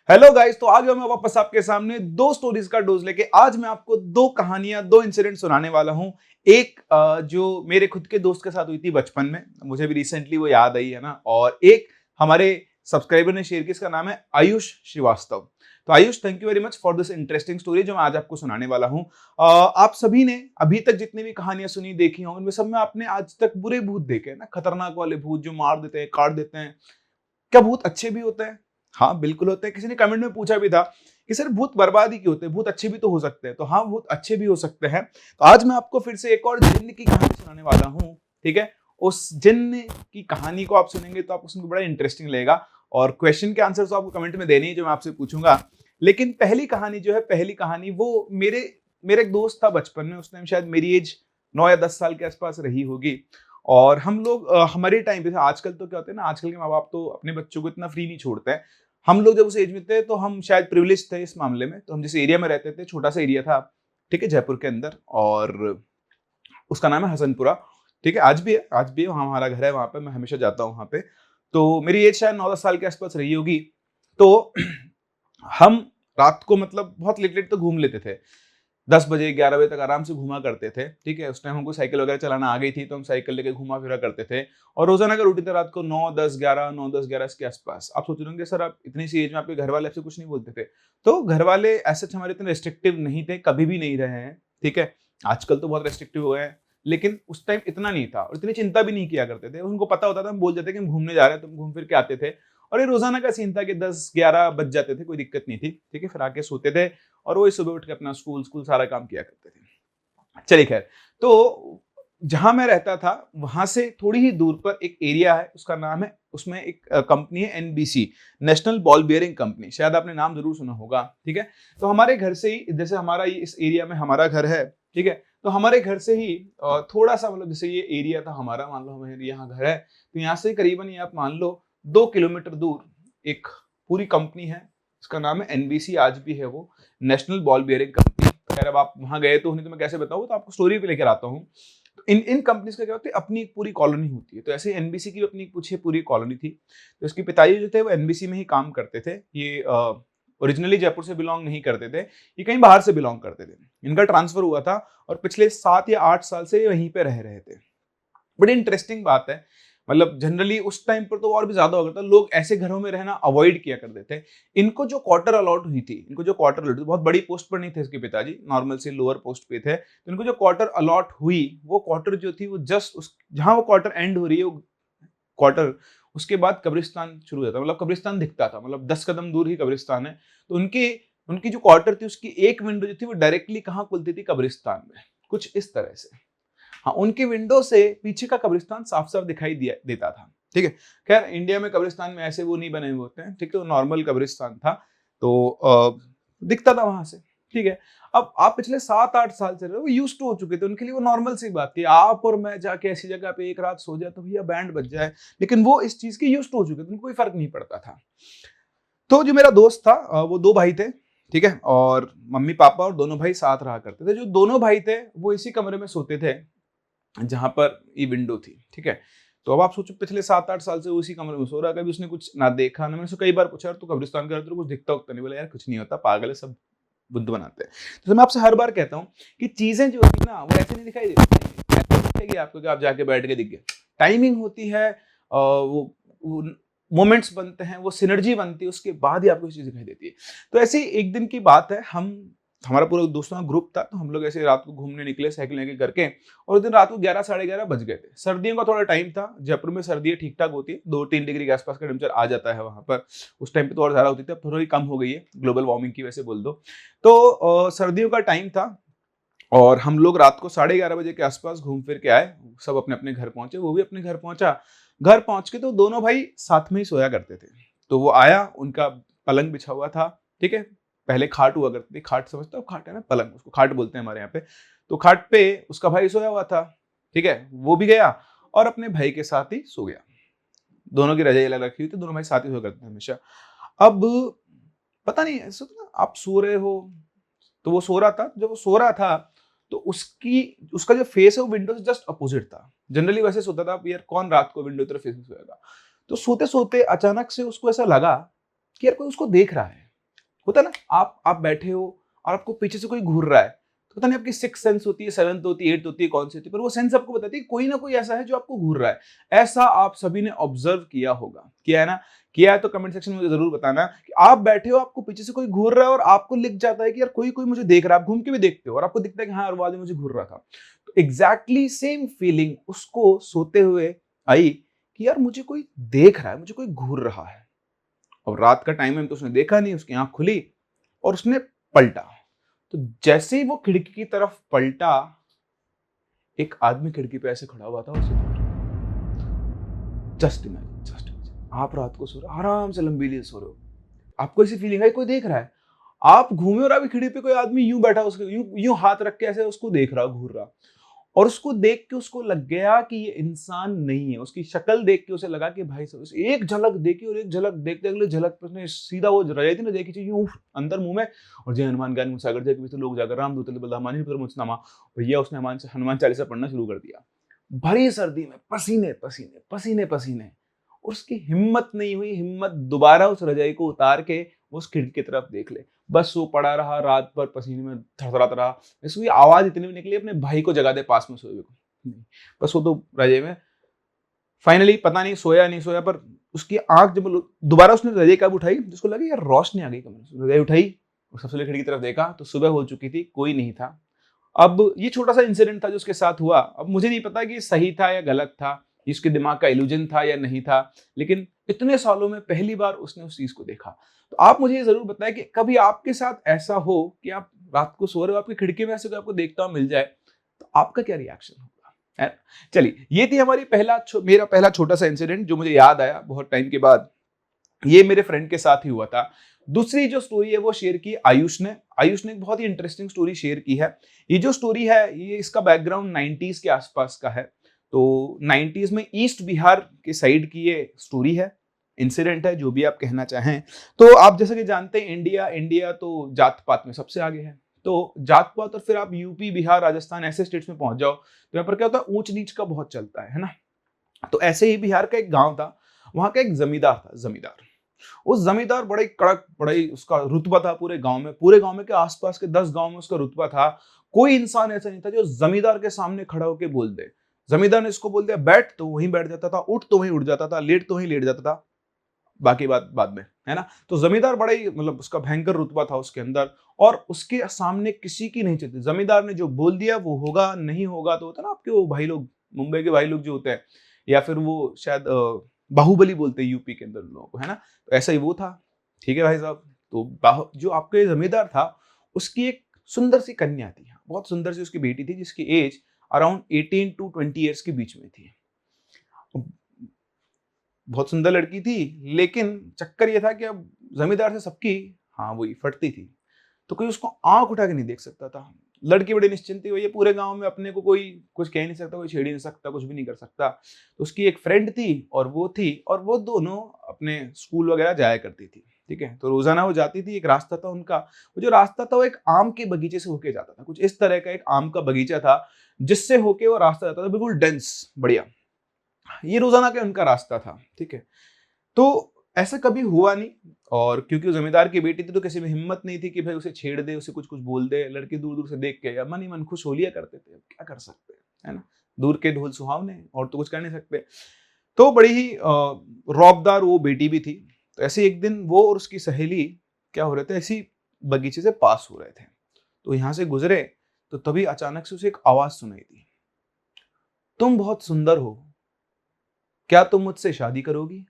Hello guys, तो आ गया मैं वापस आपके सामने दो स्टोरीज का डोज लेके। आज मैं आपको दो कहानियां, दो इंसिडेंट सुनाने वाला हूं। एक जो मेरे खुद के दोस्त के साथ हुई थी बचपन में, मुझे भी रिसेंटली वो याद आई है ना। और एक हमारे सब्सक्राइबर ने शेयर की, इसका नाम है आयुष श्रीवास्तव। तो Ayush, thank you very much for this interesting story जो मैं आज आपको सुनाने वाला हूं। आप सभी ने अभी तक जितनी भी कहानियां सुनी, देखी होंगी, उनमें सब में आपने आज तक बुरे भूत देखे हैं ना, खतरनाक वाले भूत जो मार देते हैं, काट देते हैं। क्या भूत अच्छे भी होते हैं? हाँ, बिल्कुल होते हैं। किसी ने कमेंट में पूछा भी था कि सर भूत बर्बाद ही क्यों होते हैं, भूत अच्छे भी तो हो सकते हैं। तो हाँ, भूत अच्छे भी हो सकते हैं। तो आज मैं आपको फिर से एक और जिन्न की कहानी सुनाने वाला हूँ। ठीक है, उस जिन्न की कहानी को आप सुनेंगे तो आपको सुनकर बड़ा इंटरेस्टिंग लगेगा। और क्वेश्चन के आंसर तो आपको कमेंट में देने ही, जो मैं आपसे पूछूंगा। लेकिन पहली कहानी जो है, पहली कहानी वो मेरे मेरे एक दोस्त था बचपन में। उस टाइम शायद मेरी एज 9 या 10 साल के आसपास रही होगी। और हम लोग हमारे टाइम पे, आजकल तो क्या होता है ना, आजकल के माँ बाप तो अपने बच्चों को इतना फ्री नहीं छोड़ते हैं। हम लोग जब उस एज में थे तो हम शायद प्रिविलेज थे इस मामले में। तो हम जिस एरिया में रहते थे, छोटा सा एरिया था, ठीक है, जयपुर के अंदर, और उसका नाम है हसनपुरा। ठीक है, आज भी है वहाँ, हमारा घर है वहाँ पे, मैं हमेशा जाता हूँ वहाँ पे। तो मेरी एज शायद 9-10 साल के आसपास रही होगी। तो हम रात को मतलब बहुत लेट लेट तो घूम लेते थे। 10 बजे 11 बजे तक आराम से घूमा करते थे। ठीक है, उस टाइम हमको साइकिल वगैरह चलाना आ गई थी, तो हम साइकिल लेके घूमा फिरा करते थे। और रोजाना का रूटीन था रात को 9-10 11 इसके आसपास। आप सोच रहे होंगे सर, आप इतनी सी एज में आपके घर वाले आपसे कुछ नहीं बोलते थे? तो घर वाले ऐसे हमारे इतने रेस्ट्रिक्टिव नहीं थे, कभी भी नहीं रहे हैं। ठीक है, आजकल तो बहुत रेस्ट्रिक्टिव हो गए हैं, लेकिन उस टाइम इतना नहीं था और इतनी चिंता भी नहीं किया करते थे। उनको पता होता था, हम बोल जाते कि हम घूमने जा रहे हैं, तो हम घूम फिर के आते थे। और ये रोजाना का सीन था कि 10-11 बज जाते थे, कोई दिक्कत नहीं थी। ठीक है, फिर आके सोते थे और वही सुबह उठ के अपना स्कूल स्कूल सारा काम किया करते थे। चलिए खैर, तो जहां मैं रहता था वहां से थोड़ी ही दूर पर एक एरिया है, उसका नाम है, उसमें एक कंपनी है NBC, national ball bearing company. शायद आपने नाम जरूर सुना होगा। ठीक है, तो हमारे घर से ही, जैसे हमारा ये इस एरिया में हमारा घर है, ठीक है, तो हमारे घर से ही थोड़ा सा, मतलब जैसे ये एरिया था हमारा, मान लो हमारे यहाँ घर है, तो यहाँ से करीबन ये आप मान लो 2 किलोमीटर दूर एक पूरी कंपनी है। उसका नाम है एनबीसी, आज भी है वो, नेशनल बॉल बियरिंग कंपनी। खैर, अब आप वहां गए तो नहीं, तो मैं कैसे बताऊं, तो आपको स्टोरी पे लेकर आता हूँ। तो इन इन कंपनीज का क्या होता है, अपनी एक पूरी कॉलोनी होती है। तो ऐसे एनबीसी की अपनी कुछ पूरी कॉलोनी थी। तो उसके पिताजी जो थे वो एनबीसी में ही काम करते थे। ये ओरिजिनली जयपुर से बिलोंग नहीं करते थे, ये कहीं बाहर से बिलोंग करते थे। इनका ट्रांसफर हुआ था और पिछले 7 या 8 साल से वहीं पे रह रहे थे। बड़ी इंटरेस्टिंग बात है। मतलब जनरली उस टाइम पर तो और भी ज्यादा हो गया था, लोग ऐसे घरों में रहना अवॉइड किया करते थे। इनको जो क्वार्टर अलॉट हुई थी, इनको जो क्वार्टर अलॉट, बहुत बड़ी पोस्ट पर नहीं थे इसके पिताजी, नॉर्मल से लोअर पोस्ट पे थे। तो इनको जो क्वार्टर अलॉट हुई, वो क्वार्टर जो थी वो जस्ट उस, जहां वो क्वार्टर एंड हो रही है, वो क्वार्टर, उसके बाद कब्रिस्तान शुरू होता है। मतलब कब्रिस्तान दिखता था, मतलब 10 कदम दूर ही कब्रिस्तान है। तो उनकी उनकी जो क्वार्टर थी, उसकी एक विंडो जो थी वो डायरेक्टली कहाँ खुलती थी, कब्रिस्तान में, कुछ इस तरह से। हाँ, उनकी विंडो से पीछे का कब्रिस्तान साफ साफ दिखाई दिया देता था। ठीक है, खैर इंडिया में कब्रिस्तान में ऐसे वो नहीं बने हुए होते हैं। ठीक है, नॉर्मल कब्रिस्तान था। तो दिखता था वहां से। ठीक है, अब आप पिछले 7-8 साल से रहे हो, यूज टू हो चुके थे, उनके लिए वो नॉर्मल सी बात थी। आप और मैं जाके ऐसी जगह पे एक रात सो जाए तो भैया बैंड बज जाए, लेकिन वो इस चीज के यूज टू हो चुके थे, उनको कोई फर्क नहीं पड़ता था। तो जो मेरा दोस्त था, वो दो भाई थे। ठीक है, और मम्मी पापा और दोनों भाई साथ रहा करते थे। जो दोनों भाई थे वो इसी कमरे में सोते थे जहां पर ये विंडो थी। ठीक है, तो अब आप सोचो, पिछले 7-8 साल से वो उसी कमरे में सो रहा है, कभी उसने कुछ ना देखा ना। मैंने उसको कई बार पूछा, यार तू कब्रिस्तान का कुछ दिखता उगता नहीं? बोला, यार कुछ नहीं होता, पागल है, सब बुद्ध बनाते हैं। तो मैं आपसे हर बार कहता हूँ कि चीजें जो होती है ना, वो ऐसे नहीं दिखाई देती, ऐसे नहीं दिखेगी आपको कि आप जाके बैठ के दिख गए। टाइमिंग होती है, वो मोमेंट्स बनते हैं, वो सिनर्जी बनती है, उसके बाद ही आपको चीज दिखाई देती है। तो ऐसे ही एक दिन की बात है, हमारा पूरा दोस्तों का ग्रुप था, तो हम लोग ऐसे रात को घूमने निकले साइकिल लेके करके। और उस दिन रात को 11-11:30 बज गए थे। सर्दियों का थोड़ा टाइम था, जयपुर में सर्दियां ठीक ठाक होती है, 2-3 डिग्री के आसपास का टेम्परेचर आ जाता है वहां पर। उस टाइम पे तो और ज्यादा होती थी, अब थोड़ी कम हो गई है, ग्लोबल वार्मिंग की वजह से बोल दो। तो सर्दियों का टाइम था और हम लोग रात को 11:30 बजे के आसपास घूम फिर के आए। सब अपने अपने घर पहुंचे, वो भी अपने घर पहुंचा। घर पहुंच के तो दोनों भाई साथ में ही सोया करते थे। तो वो आया, उनका पलंग बिछा हुआ था। ठीक है, पहले खाट हुआ करती थी, खाट समझते हो, खाट है ना, पलंग उसको खाट बोलते हैं हमारे यहाँ पे। तो खाट पे उसका भाई सोया हुआ था। ठीक है, वो भी गया और अपने भाई के साथ ही सो गया। दोनों की रजाई अलग रखी हुई थी, दोनों भाई साथ ही सोया करते थे हमेशा। अब पता नहीं, ऐसा तो ना, आप सो रहे हो, तो वो सो रहा था। जब वो सो रहा था तो उसका जो फेस है वो विंडो से जस्ट अपोजिट था। जनरली वैसे सोता था, यार कौन रात को विंडो की तरफ फेस सोएगा। तो सोते सोते अचानक से उसको ऐसा लगा कि यार कोई उसको देख रहा है। होता है ना, आप बैठे हो और आपको पीछे से कोई घूर रहा है, तो पता नहीं आपकी सिक्स सेंस होती है, सेवंथ होती है, एट्थ होती है, कौन सी होती है, पर वो सेंस आपको बताती है कोई ना कोई ऐसा है जो आपको घूर रहा है। ऐसा आप सभी ने ऑब्जर्व किया होगा, किया है ना? किया है तो कमेंट सेक्शन में मुझे जरूर बताना कि आप बैठे हो, आपको पीछे से कोई घूर रहा है और आपको लिख जाता है कि यार कोई कोई मुझे देख रहा है, आप घूम के भी देखते हो और आपको दिखता है कि हाँ यार वो आदमी मुझे घूर रहा था। तो एग्जैक्टली सेम फीलिंग उसको सोते हुए आई कि यार मुझे कोई देख रहा है, मुझे कोई घूर रहा है। और रात का टाइम है तो उसने देखा नहीं, उसकी आंख खुली और उसने पलटा। तो जैसे ही वो खिड़की की तरफ पलटा, एक आदमी खिड़की पे ऐसे खड़ा हुआ था उसे देख रहा। जस्ट इमेजिन, जस्ट इमेजिन, आप रात को सो रहे हो, आराम से लंबी नींद सो रहे हो, आपको ऐसी फीलिंग है कोई देख रहा है, आप घूमे और अभी खिड़की पे कोई आदमी यूं बैठा, उसके यूं यूं हाथ रख के ऐसे उसको देख रहा, घूर रहा। और उसको देख के उसको लग गया कि ये इंसान नहीं है। उसकी शक्ल देख के उसे लगा कि भाई साहब, एक झलक देखी और एक झलक देखते अगले झलक पे उसने सीधा वो रजाई थी ना देखी थी यूं अंदर मुंह में, और जय हनुमान ज्ञान मुसागर जय कबीर लोग जाकर राम दूत बलधामानी मुझनामा, भैया उसने हनुमान चालीसा पढ़ना शुरू कर दिया। भरी सर्दी में पसीने पसीने पसीने पसीने, और उसकी हिम्मत नहीं हुई, हिम्मत दोबारा उस रजाई को उतार के उस खिड़की की तरफ देख ले। बस वो पड़ा रहा रात भर, पसीने में थरथराता रहा। इसकी आवाज इतनी भी निकली अपने भाई को जगा दे पास में सोए हुए को, नहीं, बस वो तो रजाई में फाइनली पता नहीं सोया नहीं सोया, पर उसकी आंख जब दोबारा उसने रजाई कब उठाई, जिसको लगा यार रोशनी आ गई कमरे से, रजाई उठाई और सबसे पहले खिड़की की तरफ देखा तो सुबह हो चुकी थी, कोई नहीं था। अब ये छोटा सा इंसिडेंट था जो उसके साथ हुआ। अब मुझे नहीं पता कि सही था या गलत था, इसके दिमाग का इल्यूजन था या नहीं था, लेकिन इतने सालों में पहली बार उसने उस चीज को देखा। तो आप मुझे ये जरूर बताएं कि कभी आपके साथ ऐसा हो कि आप रात को सो रहे हो, आपकी खिड़की में ऐसे कोई आपको देखता हुआ मिल जाए, तो आपका क्या रिएक्शन होगा, है? चलिए, ये थी हमारी मेरा पहला छोटा सा इंसिडेंट जो मुझे याद आया बहुत टाइम के बाद। ये मेरे फ्रेंड के साथ ही हुआ था। दूसरी जो स्टोरी है वो शेयर की आयुष ने। आयुष ने एक बहुत ही इंटरेस्टिंग स्टोरी शेयर की है। ये जो स्टोरी है ये इसका बैकग्राउंड 90s के आसपास का है। तो 90s में ईस्ट बिहार के साइड की ये स्टोरी है, इंसिडेंट है, जो भी आप कहना चाहें। तो आप जैसे कि जानते हैं इंडिया इंडिया तो जात पात में सबसे आगे है। तो जात पात, और फिर आप यूपी बिहार राजस्थान ऐसे स्टेट्स में पहुंच जाओ तो यहाँ पर क्या होता है, ऊंच नीच का बहुत चलता है ना। तो ऐसे ही बिहार का एक गांव था, वहां का एक जमींदार था। जमींदार, उस जमींदार बड़ा ही कड़क, बड़ा ही उसका रुतबा था पूरे गांव में। पूरे गांव में के आसपास के 10 गांव में उसका रुतबा था। कोई इंसान ऐसा नहीं था जो जमींदार के सामने खड़ा होकर बोल दे। जमींदार ने इसको बोल दिया बैठ तो वहीं बैठ जाता था, उठ तो वहीं उठ जाता था, लेट तो वहीं लेट जाता था, बाकी बात बाद में, है ना। तो जमींदार बड़ा ही मतलब उसका भयंकर रुतबा था उसके अंदर, और उसके सामने किसी की नहीं चलती। जमींदार ने जो बोल दिया वो होगा, नहीं होगा तो होता ना आपके वो भाई लोग, मुंबई के भाई लोग जो होते हैं, या फिर वो शायद बाहुबली बोलते हैं यूपी के अंदर लोगों को, है ना। तो ऐसा ही वो था। ठीक है भाई साहब। तो जो आपके जमींदार था उसकी एक सुंदर सी कन्या थी, बहुत सुंदर सी उसकी बेटी थी, जिसकी एज अराउंड 18 to 20 ईयर्स के बीच में थी। बहुत सुंदर लड़की थी, लेकिन चक्कर ये था कि अब जमींदार से सबकी हाँ वही फटती थी, तो कोई उसको आंख उठा के नहीं देख सकता था। लड़की बड़ी निश्चिंत थी, ये पूरे गांव में अपने को कोई कुछ कह नहीं सकता, कोई छेड़ नहीं सकता, कुछ भी नहीं कर सकता। तो उसकी एक फ्रेंड थी और वो दोनों अपने स्कूल वगैरह जाया करती थी। ठीक है, तो रोजाना वो जाती थी। एक रास्ता था उनका, वो जो रास्ता था वो एक आम के बगीचे से होके जाता था। कुछ इस तरह का एक आम का बगीचा था जिससे होके वो रास्ता जाता था, बिल्कुल डेंस बढ़िया। ये रोजाना का उनका रास्ता था। ठीक है, तो ऐसा कभी हुआ नहीं, और क्योंकि वो जमींदार की बेटी थी तो किसी में हिम्मत नहीं थी कि भाई उसे छेड़ दे, उसे कुछ कुछ बोल दे। लड़के दूर दूर से देख के या मन ही मन खुश हो लिया करते थे, क्या कर सकते हैं, है ना। दूर के ढोल सुहावने, और तो कुछ कर नहीं सकते। तो बड़ी ही रौबदार वो बेटी भी थी। तो ऐसे एक दिन वो और उसकी सहेली क्या हो रहे थे, ऐसी बगीचे से पास हो रहे थे। तो यहां से गुजरे तो तभी अचानक से उसे एक आवाज सुनाई दी, तुम बहुत सुंदर हो, क्या तुम मुझसे शादी करोगी।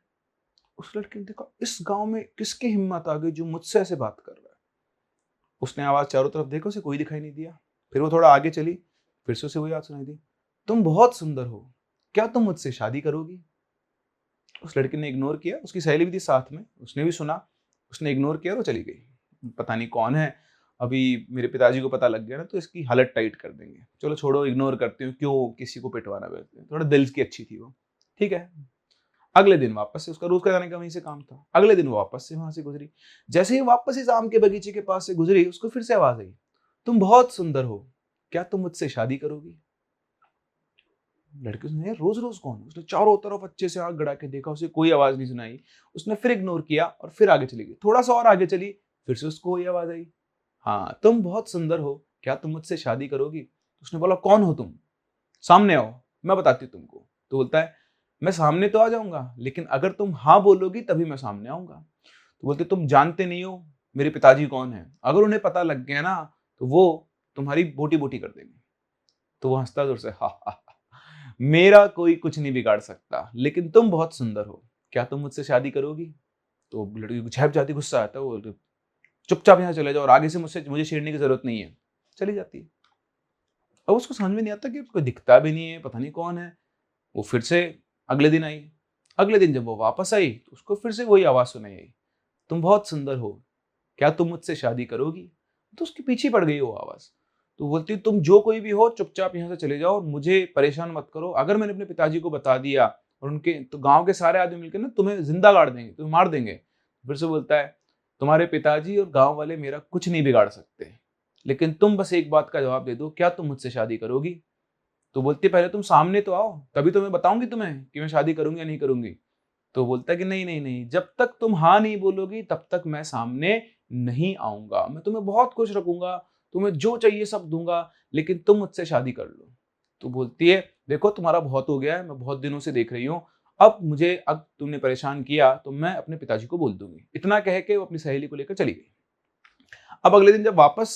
उस लड़के ने देखा इस गांव में किसकी हिम्मत आ गई जो मुझसे ऐसे बात कर रहा है। उसने आवाज चारों तरफ देखा, उसे कोई दिखाई नहीं दिया। फिर वो थोड़ा आगे चली, फिर से उसे वही आवाज सुनाई दी, तुम बहुत सुंदर हो, क्या तुम मुझसे शादी करोगी। उस लड़के ने इग्नोर किया, उसकी सहेली भी थी साथ में, उसने भी सुना, उसने इग्नोर किया और वो चली गई। पता नहीं कौन है, अभी मेरे पिताजी को पता लग गया ना तो इसकी हालत टाइट कर देंगे। चलो छोड़ो, इग्नोर करती हूँ, क्यों किसी को पिटवाना वैसे, थोड़ा दिल की अच्छी थी वो। ठीक है, अगले दिन वापस से उसका रोज का जाने का वहीं से काम था। अगले दिन वो वापस से वहां से गुजरी। जैसे ही वापस इस आम के बगीचे के पास से गुजरी, उसको फिर से आवाज आई, तुम बहुत सुंदर हो, क्या तुम मुझसे शादी करोगी। लड़की ने रोज रोज कौन, उसने चारों तरफ अच्छे से आंख गड़ा के देखा, उसे कोई आवाज नहीं सुनाई। उसने फिर इग्नोर किया और फिर आगे चली गई। थोड़ा सा और आगे चली, फिर से उसको वही आवाज आई, हाँ तुम बहुत सुंदर हो, क्या तुम मुझसे शादी करोगी? उसने बोला कौन हो तुम, सामने आओ, मैं बताती हूँ तुमको। तो बोलता है मैं सामने तो आ जाऊंगा, लेकिन अगर तुम हाँ बोलोगी तभी मैं सामने आऊंगा। तो बोलते तुम जानते नहीं हो मेरे पिताजी कौन है, अगर उन्हें पता लग गया ना तो वो तुम्हारी बोटी बोटी कर देंगे। तो वो हंसता जोर से, हा हा हा, मेरा कोई कुछ नहीं बिगाड़ सकता, लेकिन तुम बहुत सुंदर हो, क्या तुम मुझसे शादी करोगी? तो लड़की को झेप जाती, गुस्सा आता है, वो बोलती, चुपचाप यहाँ चले जाओ और आगे से मुझे छेड़ने की जरूरत नहीं है। चली जाती है। अब उसको समझ में नहीं आता कि कोई दिखता भी नहीं है, पता नहीं कौन है। वो फिर से अगले दिन आई। अगले दिन जब वो वापस आई तो उसको फिर से वही आवाज सुनाई आई, तुम बहुत सुंदर हो, क्या तुम मुझसे शादी करोगी? तो उसके पीछे पड़ गई वो आवाज। तो बोलती तुम जो कोई भी हो चुपचाप यहाँ से चले जाओ और मुझे परेशान मत करो, अगर मैंने अपने पिताजी को बता दिया और उनके तो गांव के सारे आदमी मिलकर ना तुम्हें जिंदा गाड़ देंगे, तुम्हें मार देंगे। फिर से बोलता है तुम्हारे पिताजी और गांव वाले मेरा कुछ नहीं बिगाड़ सकते, लेकिन तुम बस एक बात का जवाब दे दो, क्या तुम मुझसे शादी करोगी? तो बोलती पहले तुम सामने तो आओ, तभी तो मैं बताऊंगी तुम्हें कि मैं शादी करूंगी या नहीं करूंगी। तो बोलता है कि नहीं नहीं नहीं, जब तक तुम हाँ नहीं बोलोगी तब तक मैं सामने नहीं आऊंगा, मैं तुम्हें बहुत खुश रखूंगा, तुम्हें जो चाहिए सब दूंगा, लेकिन तुम मुझसे शादी कर लो। तो बोलती है देखो तुम्हारा बहुत हो गया है, मैं बहुत दिनों से देख रही हूँ, अब तुमने परेशान किया तो मैं अपने पिताजी को बोल दूंगी। इतना कह के वो अपनी सहेली को लेकर चली गई। अब अगले दिन जब वापस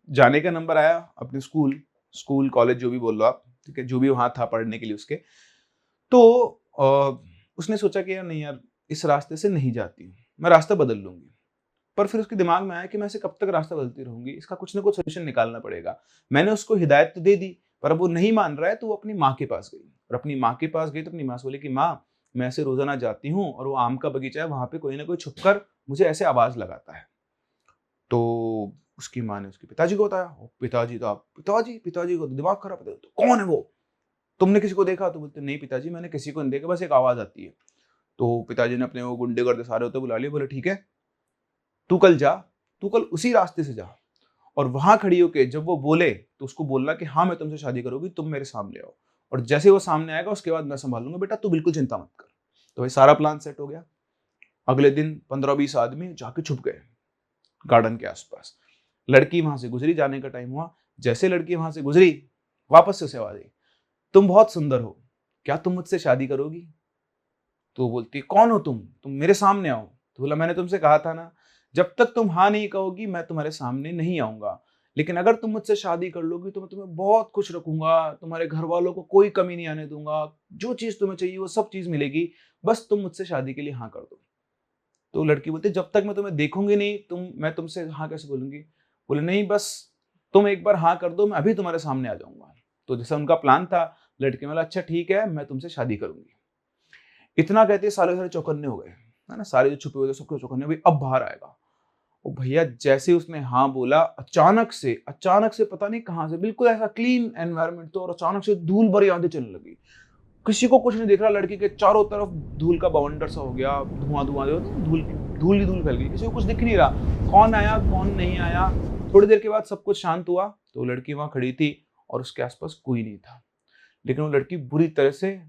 जाने का नंबर आया अपने स्कूल स्कूल कॉलेज जो भी बोल लो आप, ठीक है, जो भी वहां था पढ़ने के लिए उसके, तो उसने सोचा कि यार नहीं यार, इस रास्ते से नहीं जाती हूँ, मैं रास्ता बदल लूंगी। पर फिर उसके दिमाग में आया कि मैं ऐसे कब तक रास्ता बदलती रहूंगी, इसका कुछ ना कुछ सोल्यूशन निकालना पड़ेगा। मैंने उसको हिदायत तो दे दी, पर अब वो नहीं मान रहा है, तो वो अपनी माँ के पास गई। और अपनी माँ के पास गई तो अपनी माँ से बोली कि माँ, मैं ऐसे रोजाना जाती हूँ और वो आम का बगीचा है, वहां पे कोई ना कोई छुपकर मुझे ऐसे आवाज लगाता है। तो उसकी माँ ने उसके पिताजी को बताया। और पिताजी को तो दिमाग खराब है, तो कौन है वो, तुमने किसी को देखा? तो बोलते नहीं पिताजी, मैंने किसी को नहीं देखा, बस एक आवाज आती है। तो पिताजी ने अपने वो गुंडे गर्दे सारे होते बुला लिए, बोले ठीक है, तू कल जा, तू कल उसी रास्ते से जा, और वहां खड़ी होके जब वो बोले तो उसको बोलना कि हाँ मैं तुमसे शादी करूंगी, तुम मेरे सामने आओ, और जैसे वो सामने आएगा उसके बाद मैं संभाल लूंगा, बेटा तू बिल्कुल चिंता मत कर। तो भाई सारा प्लान सेट हो गया। अगले दिन 15-20 आदमी जाके छुप गए गार्डन के आसपास। लड़की वहां से गुजरी, जाने का टाइम हुआ, जैसे लड़की वहां से गुजरी वापस से उसे आवाज आई, तुम बहुत सुंदर हो, क्या तुम मुझसे शादी करोगी? तो बोलती कौन हो तुम मेरे सामने आओ। तो बोला मैंने तुमसे कहा था ना, जब तक तुम हाँ नहीं कहोगी मैं तुम्हारे सामने नहीं आऊंगा, लेकिन अगर तुम मुझसे शादी कर लोगी तो मैं तुम्हें बहुत खुश रखूंगा, तुम्हारे घर वालों को कोई कमी नहीं आने दूंगा, जो चीज तुम्हें चाहिए वो सब चीज मिलेगी, बस तुम मुझसे शादी के लिए हाँ कर दो। तो लड़की बोलती जब तक मैं तुम्हें देखूंगी नहीं मैं तुमसे हाँ कैसे बोलूंगी? बोले नहीं, बस तुम एक बार हाँ कर दो, मैं अभी तुम्हारे सामने आ जाऊंगा। तो जैसा उनका प्लान था, लड़की बोला अच्छा ठीक है, मैं तुमसे शादी करूंगी। इतना कहते सारे सारे चौकन्ने हो गए, है ना, सारे जो छुपे हुए थे सबके चौकन्ने हुए, अब बाहर आएगा। ओ भैया जैसे ही उसने हाँ बोला, अचानक से पता नहीं कहां से, बिल्कुल ऐसा क्लीन एनवायरनमेंट तो, और अचानक से धूल भरी आंधी चलने लगी। किसी को कुछ नहीं दिख रहा, लड़की के चारों तरफ धूल का बवंडर सा हो गया, धुआं धुआं जो धूल ही धूल फैल गई, किसी को कुछ दिख नहीं रहा, कौन आया कौन नहीं आया। थोड़ी देर के बाद सब कुछ शांत हुआ, तो लड़की वहां खड़ी थी और उसके आसपास कोई नहीं था, लेकिन वो लड़की बुरी तरह से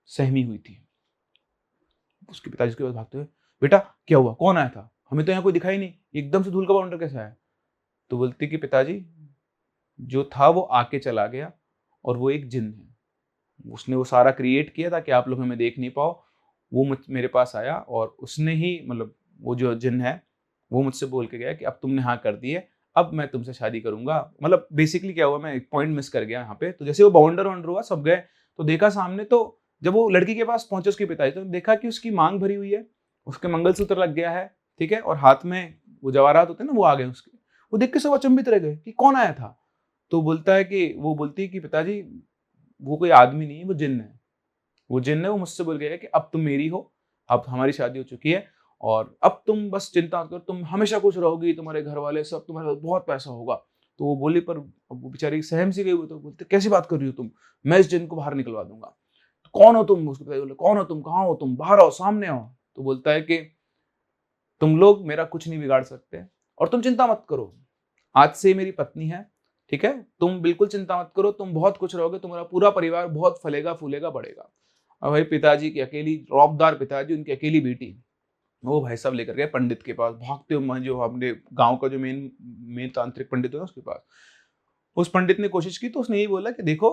सहमी हुई थी। उसके पिताजी उसके पास भागते हुए, बेटा क्या हुआ, कौन आया था, हमें तो यहाँ कोई दिखाई नहीं, एकदम से धूल का बाउंडर कैसा है? तो बोलती कि पिताजी जो था वो आके चला गया, और वो एक जिन है, उसने वो सारा क्रिएट किया था कि आप लोग हमें देख नहीं पाओ। वो मेरे पास आया और उसने ही, मतलब वो जो जिन है वो मुझसे बोल के गया कि अब तुमने हाँ कर दी है, अब मैं तुमसे शादी करूंगा। मतलब बेसिकली क्या हुआ, मैं एक पॉइंट मिस कर गया यहाँ पे। तो जैसे वो बाउंडर वाउंडर हुआ, सब गए, तो देखा सामने, तो जब वो लड़की के पास पहुंचे उसके पिताजी, तो देखा कि उसकी मांग भरी हुई है, उसके मंगलसूत्र लग गया है, ठीक है, और हाथ में वो जवाहरात होते हैं ना वो आ गए उसके। वो देख के सब अचंभित रह गए कि कौन आया था। तो वो बोलती है कि पिताजी वो कोई आदमी नहीं है, वो जिन्न है, वो मुझसे बोल गया कि अब तुम मेरी हो, अब हमारी शादी हो चुकी है, और अब तुम बस चिंता मत करो, तुम हमेशा खुश रहोगी, तुम्हारे घर वाले सब, तुम्हारे पास बहुत पैसा होगा। तो वो बोली, पर अब वो बेचारी सहम सी गई, वो तो बोलते कैसी बात कर रही हो तुम, मैं इस जिन को बाहर निकलवा दूंगा। तो कौन हो तुम? उसके पिताजी बोले कौन हो तुम, कहाँ हो तुम, बाहर आओ, सामने आओ। तो बोलता है कि तुम लोग मेरा कुछ नहीं बिगाड़ सकते, और तुम चिंता मत करो, आज से मेरी पत्नी है, ठीक है, तुम बिल्कुल चिंता मत करो, तुम बहुत खुश रहोगे, तुम्हारा पूरा परिवार बहुत फलेगा फूलेगा बढ़ेगा। और भाई पिताजी की अकेली रौबदार पिताजी, उनकी अकेली बेटी, वो भाई साहब लेकर गए पंडित के पास, भागते हुए जो अपने गांव का जो मेन तांत्रिक पंडित है उसके पास। उस पंडित ने कोशिश की तो उसने यही बोला कि देखो,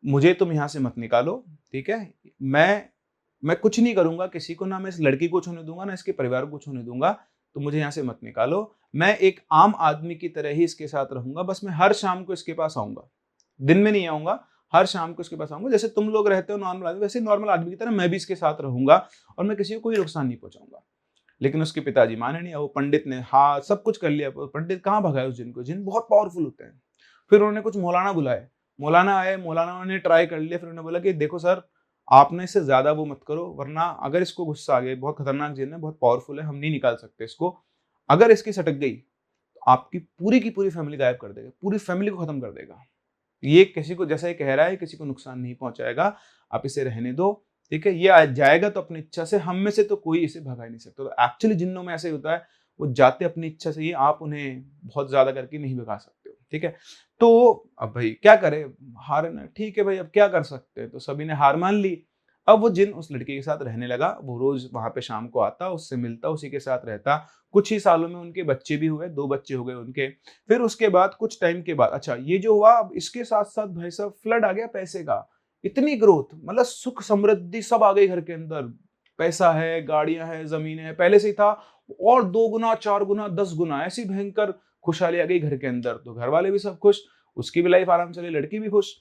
मुझे तुम यहाँ से मत निकालो, ठीक है, मैं कुछ नहीं करूंगा किसी को, ना मैं इस लड़की को छूने दूंगा, ना इसके परिवार को छूने दूंगा, तो मुझे यहाँ से मत निकालो। मैं एक आम आदमी की तरह ही इसके साथ रहूंगा, बस मैं हर शाम को इसके पास आऊंगा, दिन में नहीं आऊंगा, हर शाम को इसके पास आऊंगा, जैसे तुम लोग रहते हो नॉर्मल आदमी, वैसे नॉर्मल आदमी की तरह मैं भी इसके साथ रहूंगा और मैं किसी को कोई नुकसान नहीं पहुंचाऊंगा। लेकिन उसके पिताजी माने नहीं, वो पंडित ने हाँ सब कुछ कर लिया, पंडित कहाँ भगाए उस जिन को, जिन बहुत पावरफुल होते हैं। फिर उन्होंने कुछ मौलाना बुलाए, मौलाना आए, मौलाना ने ट्राई कर लिया, फिर उन्होंने बोला कि देखो सर, आपने इससे ज्यादा वो मत करो, वरना अगर इसको गुस्सा आ गया, बहुत खतरनाक जिन है, बहुत पावरफुल है, हम नहीं निकाल सकते इसको, अगर इसकी सटक गई तो आपकी पूरी की पूरी फैमिली गायब कर देगा, पूरी फैमिली को खत्म कर देगा। ये किसी को, जैसा ये कह रहा है, किसी को नुकसान नहीं पहुंचाएगा, आप इसे रहने दो, ठीक है, ये जाएगा तो अपनी इच्छा से, हम में से तो कोई इसे भगा ही नहीं सकता। तो एक्चुअली जिन्नों में ऐसे ही होता है, वो जाते अपनी इच्छा से ही, आप उन्हें बहुत ज्यादा करके नहीं भगा सकते हो, ठीक है। तो अब भाई क्या करे, हार ना, ठीक है भाई, अब क्या कर सकते हैं, तो सभी ने हार मान ली। अब वो जिन उस लड़की के साथ रहने लगा, वो रोज वहां पे शाम को आता, उससे मिलता, उसी के साथ रहता। कुछ ही सालों में उनके बच्चे भी हुए, 2 बच्चे हो गए उनके। फिर उसके बाद कुछ टाइम के बाद, अच्छा ये जो हुआ, अब इसके साथ साथ भाई साहब फ्लड आ गया पैसे का, इतनी ग्रोथ, मतलब सुख समृद्धि सब आ गई घर के अंदर, पैसा है, गाड़ियां हैं, जमीनें हैं, पहले से ही था, और 2 गुना, 4 गुना, 10 गुना, ऐसी भयंकर खुशहाली आ गई घर के अंदर। तो घर वाले भी सब खुश, उसकी भी लाइफ आराम चली, लड़की भी खुश।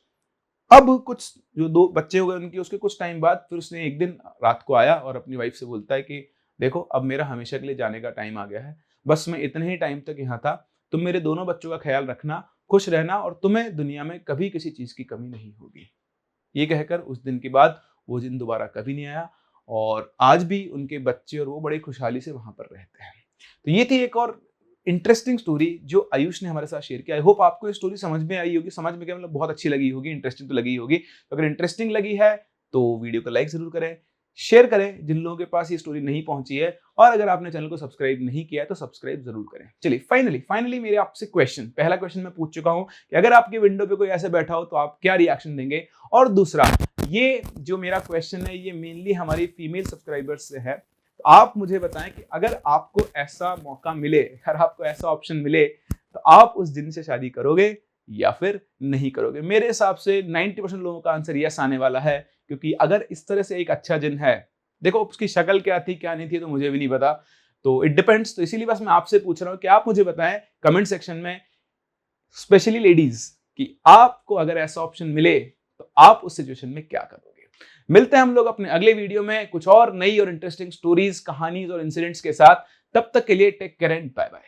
अब कुछ जो 2 बच्चे हो गए उनकी, उसके कुछ टाइम बाद फिर उसने एक दिन रात को आया और अपनी वाइफ से बोलता है कि देखो, अब मेरा हमेशा के लिए जाने का टाइम आ गया है, बस मैं इतने ही टाइम तक यहाँ था, तुम मेरे दोनों बच्चों का ख्याल रखना, खुश रहना, और तुम्हें दुनिया में कभी किसी चीज की कमी नहीं होगी। ये कहकर उस दिन के बाद वो दिन दोबारा कभी नहीं आया, और आज भी उनके बच्चे और वो बड़े खुशहाली से वहां पर रहते हैं। तो ये थी एक और इंटरेस्टिंग स्टोरी जो आयुष ने हमारे साथ शेयर किया। आई होप आपको ये स्टोरी समझ में आई होगी, समझ में क्या मतलब, बहुत अच्छी लगी होगी, इंटरेस्टिंग तो लगी होगी। तो अगर इंटरेस्टिंग लगी है तो वीडियो को लाइक जरूर करें, शेयर करें जिन लोगों के पास ये स्टोरी नहीं पहुंची है, और अगर आपने चैनल को सब्सक्राइब नहीं किया है तो सब्सक्राइब जरूर करें। चलिए फाइनली मेरे आपसे क्वेश्चन, पहला क्वेश्चन मैं पूछ चुका हूं कि अगर आपके विंडो पे कोई ऐसे बैठा हो तो आप क्या रिएक्शन देंगे, और दूसरा, ये जो मेरा क्वेश्चन है ये मेनली हमारी फीमेल सब्सक्राइबर्स से है। तो आप मुझे बताएं कि अगर आपको ऐसा मौका मिले, अगर आपको ऐसा ऑप्शन मिले, तो आप उस दिन से शादी करोगे या फिर नहीं करोगे। मेरे हिसाब से 90% लोगों का आंसर यस आने वाला है, क्योंकि अगर इस तरह से एक अच्छा जिन है, देखो उसकी शक्ल क्या थी क्या नहीं थी तो मुझे भी नहीं पता, तो इट डिपेंड्स। तो इसीलिए बस मैं आपसे पूछ रहा हूं कि आप मुझे बताएं कमेंट सेक्शन में, स्पेशली लेडीज, कि आपको अगर ऐसा ऑप्शन मिले तो आप उस सिचुएशन में क्या करोगे। मिलते हैं हम लोग अपने अगले वीडियो में कुछ और नई और इंटरेस्टिंग स्टोरीज, कहानीज और इंसिडेंट्स के साथ। तब तक के लिए take care and bye bye.